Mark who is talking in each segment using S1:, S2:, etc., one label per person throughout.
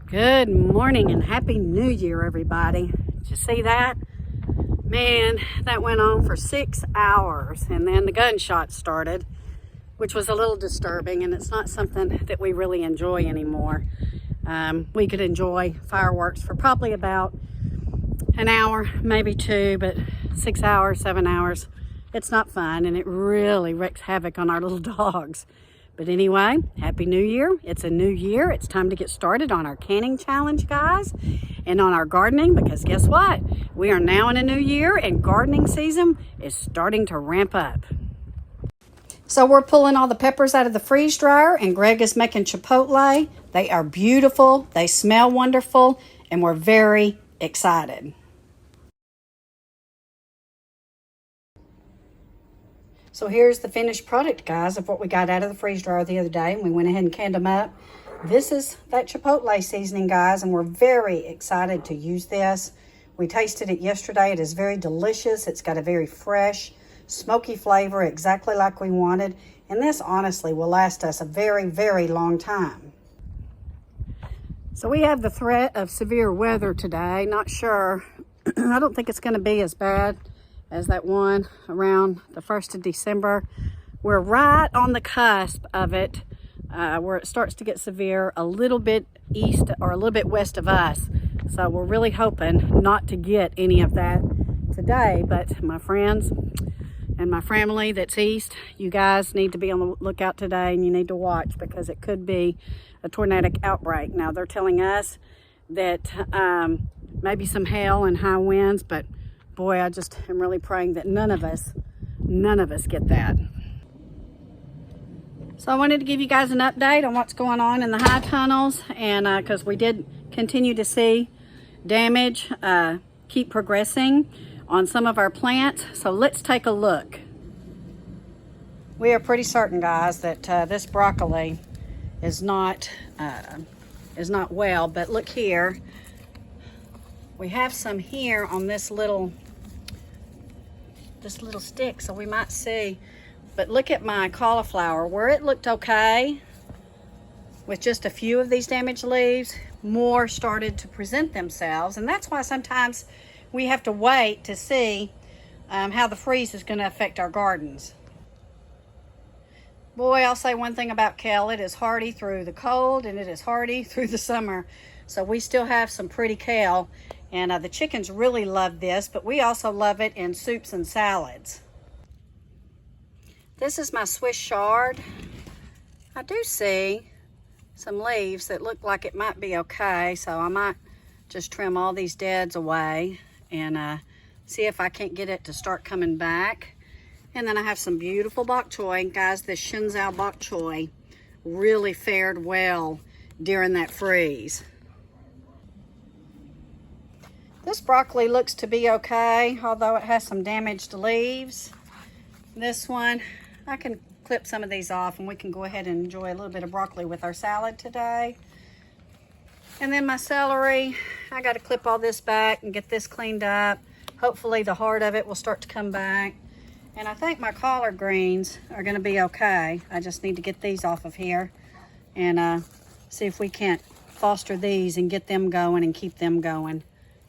S1: Good morning and Happy New Year, everybody. Did you see that? Man, that went on for 6 hours and then the gunshots started, which was a little disturbing, and it's not something that we really enjoy anymore. We could enjoy fireworks for probably about an hour, maybe two, but 6 hours, 7 hours, it's not fun, and it really wreaks havoc on our little dogs. But anyway, Happy New Year. It's a new year. It's time to get started on our canning challenge, guys, and on our gardening, because guess what? We are now in a new year and gardening season is starting to ramp up. So we're pulling all the peppers out of the freeze dryer, and Greg is making chipotle. They are beautiful. They smell wonderful, and we're very excited. So here's the finished product, guys, of what we got out of the freeze dryer the other day, and we went ahead and canned them up. This is that chipotle seasoning, guys, and we're very excited to use this. We tasted it yesterday. It is very delicious. It's got a very fresh, smoky flavor, exactly like we wanted, and this honestly will last us a very, very long time. So we have the threat of severe weather today. Not sure. I don't think it's going to be as bad as that one around the 1st of December. We're right on the cusp of it, where it starts to get severe a little bit east or a little bit west of us. So we're really hoping not to get any of that today. But my friends and my family that's east, you guys need to be on the lookout today, and you need to watch, because it could be a tornadic outbreak. Now they're telling us that maybe some hail and high winds, but boy, I just am really praying that none of us get that. So I wanted to give you guys an update on what's going on in the high tunnels, and because we did continue to see damage keep progressing on some of our plants. So let's take a look. We are pretty certain, guys, that this broccoli is not well, but look here. We have some here on this little stick, so we might see. But look at my cauliflower. Where it looked okay with just a few of these damaged leaves, more started to present themselves, and that's why sometimes we have to wait to see how the freeze is going to affect our gardens. Boy, I'll say one thing about kale: it is hardy through the cold and it is hardy through the summer. So we still have some pretty kale, and the chickens really love this, but we also love it in soups and salads. This is my Swiss chard. I do see some leaves that look like it might be okay, so I might just trim all these deads away and see if I can't get it to start coming back. And then I have some beautiful bok choy. Guys, this Shenzhou bok choy really fared well during that freeze. This broccoli looks to be okay, although it has some damaged leaves. This one, I can clip some of these off, and we can go ahead and enjoy a little bit of broccoli with our salad today. And then my celery, I got to clip all this back and get this cleaned up. Hopefully the heart of it will start to come back. And I think my collard greens are going to be okay. I just need to get these off of here and see if we can't foster these and get them going and keep them going.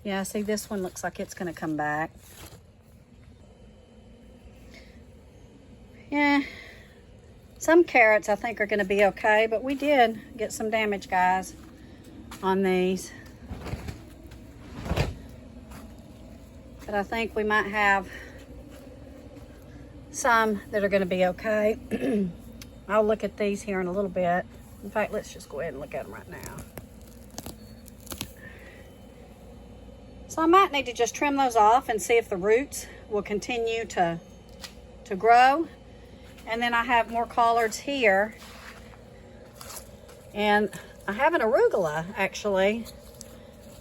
S1: Yeah, see, this one looks like it's going to come back. Yeah, some carrots I think are going to be okay, but we did get some damage, guys, on these. But I think we might have some that are going to be okay. I'll look at these here in a little bit. In fact, let's just go ahead and look at them right now. So I might need to just trim those off and see if the roots will continue to grow. And then I have more collards here. And I have an arugula, actually.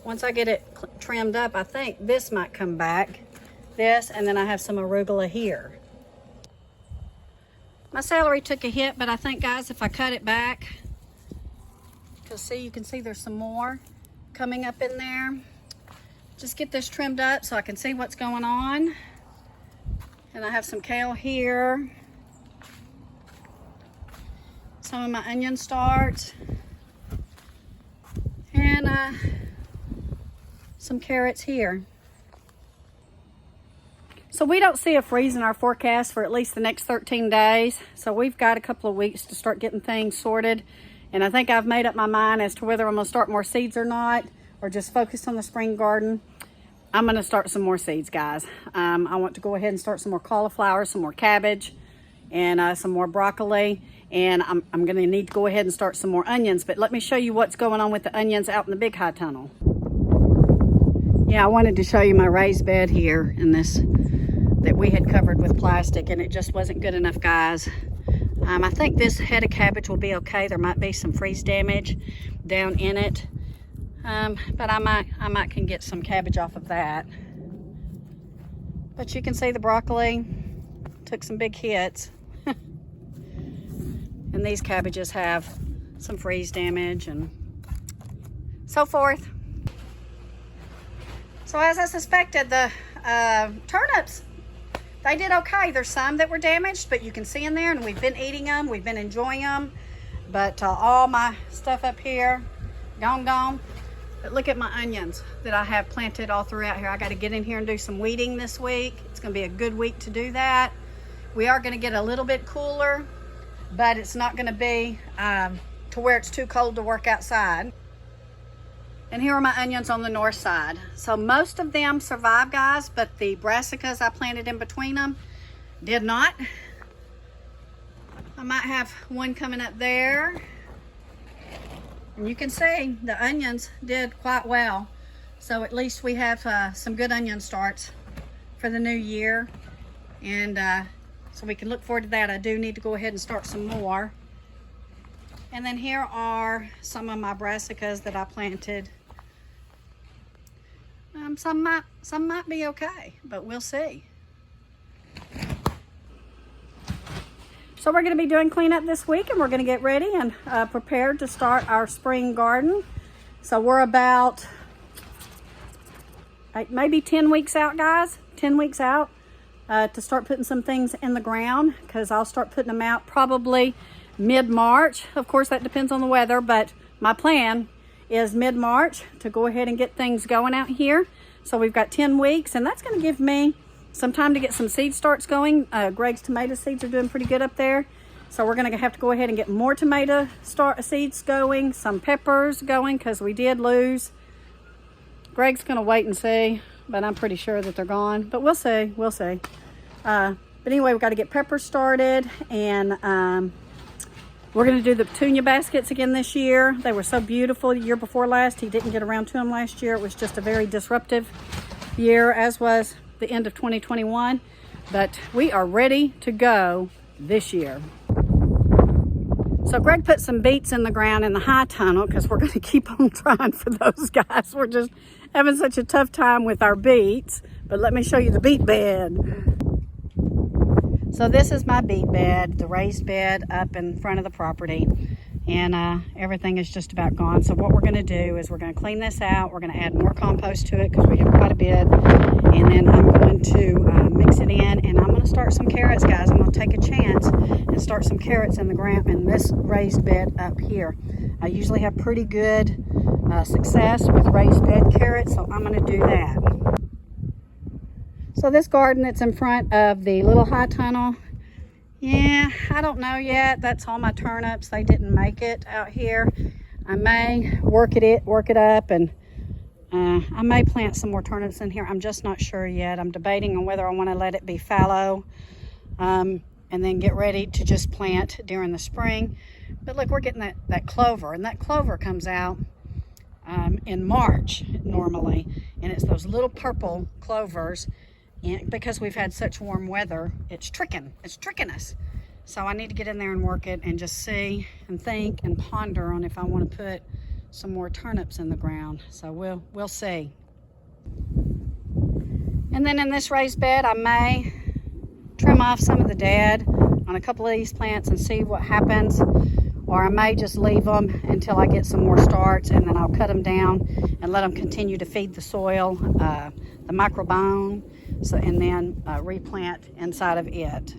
S1: Once I get it trimmed up, I think this might come back. This, and then I have some arugula here. My celery took a hit, but I think, guys, if I cut it back, because see, you can see there's some more coming up in there. Just get this trimmed up so I can see what's going on. And I have some kale here. Some of my onion starts. And And some carrots here. So we don't see a freeze in our forecast for at least the next 13 days. So we've got a couple of weeks to start getting things sorted. And I think I've made up my mind as to whether I'm gonna start more seeds or not, or just focus on the spring garden. I'm gonna start some more seeds, guys. I want to go ahead and start some more cauliflower, some more cabbage, and some more broccoli. And I'm gonna need to go ahead and start some more onions. But let me show you what's going on with the onions out in the big high tunnel. Yeah, I wanted to show you my raised bed here in this that we had covered with plastic, and it just wasn't good enough, guys. I think this head of cabbage will be okay. There might be some freeze damage down in it, but I might can get some cabbage off of that. But you can see the broccoli took some big hits. And these cabbages have some freeze damage and so forth. So as I suspected, the turnips, they did okay. There's some that were damaged, but you can see in there, and we've been eating them. We've been enjoying them. But all my stuff up here, gone. But look at my onions that I have planted all throughout here. I got to get in here and do some weeding this week. It's going to be a good week to do that. We are going to get a little bit cooler, but it's not going to be to where it's too cold to work outside. And here are my onions on the north side. So most of them survived, guys, but the brassicas I planted in between them did not. I might have one coming up there. And you can see the onions did quite well. So at least we have some good onion starts for the new year. And so we can look forward to that. I do need to go ahead and start some more. And then here are some of my brassicas that I planted. Some might be okay, but we'll see. So we're going to be doing cleanup this week, and we're going to get ready and prepared to start our spring garden. So we're about maybe 10 weeks out, guys. 10 weeks out to start putting some things in the ground, because I'll start putting them out probably mid-March. Of course, that depends on the weather, but my plan is mid-March to go ahead and get things going out here. So we've got 10 weeks, and that's going to give me some time to get some seed starts going. Greg's tomato seeds are doing pretty good up there. So we're going to have to go ahead and get more tomato seeds going, some peppers going, because we did lose. Greg's going to wait and see, but I'm pretty sure that they're gone. But we'll see. But anyway, we've got to get peppers started, and we're going to do the petunia baskets again this year. They were so beautiful the year before last. He didn't get around to them last year. It was just a very disruptive year, as was the end of 2021. But we are ready to go this year. So Greg put some beets in the ground in the high tunnel, because we're going to keep on trying for those, guys. We're just having such a tough time with our beets. But let me show you the beet bed. So this is my beet bed, the raised bed up in front of the property, and everything is just about gone. So what we're going to do is we're going to clean this out. We're going to add more compost to it, because we have quite a bit, and then I'm going to mix it in, and I'm going to start some carrots, guys. I'm going to take a chance and start some carrots in the ground in this raised bed up here. I usually have pretty good success with raised bed carrots, so I'm going to do that. So this garden that's in front of the little high tunnel, yeah, I don't know yet. That's all my turnips. They didn't make it out here. I may work it up, and I may plant some more turnips in here. I'm just not sure yet. I'm debating on whether I want to let it be fallow and then get ready to just plant during the spring. But look, we're getting that clover, and that clover comes out in March normally, and it's those little purple clovers. And because we've had such warm weather, it's tricking us. So I need to get in there and work it and just see and think and ponder on if I want to put some more turnips in the ground. So we'll see. And then in this raised bed, I may trim off some of the dead on a couple of these plants and see what happens. Or I may just leave them until I get some more starts, and then I'll cut them down and let them continue to feed the soil, the microbiome, and then replant inside of it.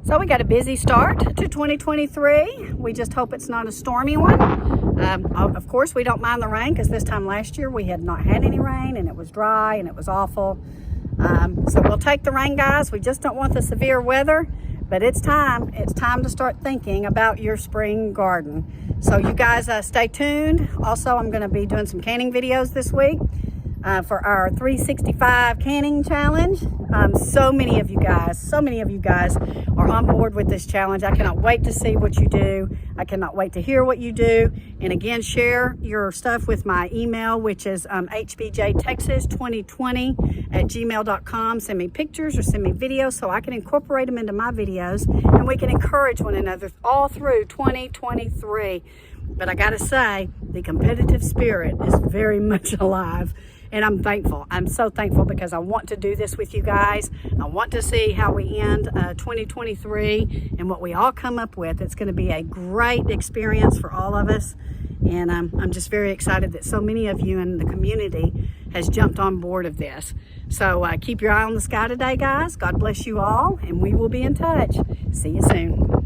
S1: So we got a busy start to 2023. We just hope it's not a stormy one. Of course, we don't mind the rain because this time last year we had not had any rain and it was dry and it was awful. So we'll take the rain, guys. We just don't want the severe weather, but it's time. It's time to start thinking about your spring garden. So you guys stay tuned. Also, I'm going to be doing some canning videos this week. For our 365 canning challenge. So many of you guys are on board with this challenge. I cannot wait to see what you do. I cannot wait to hear what you do. And again, share your stuff with my email, which is hbjtexas2020@gmail.com. Send me pictures or send me videos so I can incorporate them into my videos and we can encourage one another all through 2023. But I gotta say, the competitive spirit is very much alive. And I'm thankful. I'm so thankful because I want to do this with you guys. I want to see how we end 2023 and what we all come up with. It's going to be a great experience for all of us. And I'm just very excited that so many of you in the community has jumped on board of this. So keep your eye on the sky today, guys. God bless you all, and we will be in touch. See you soon.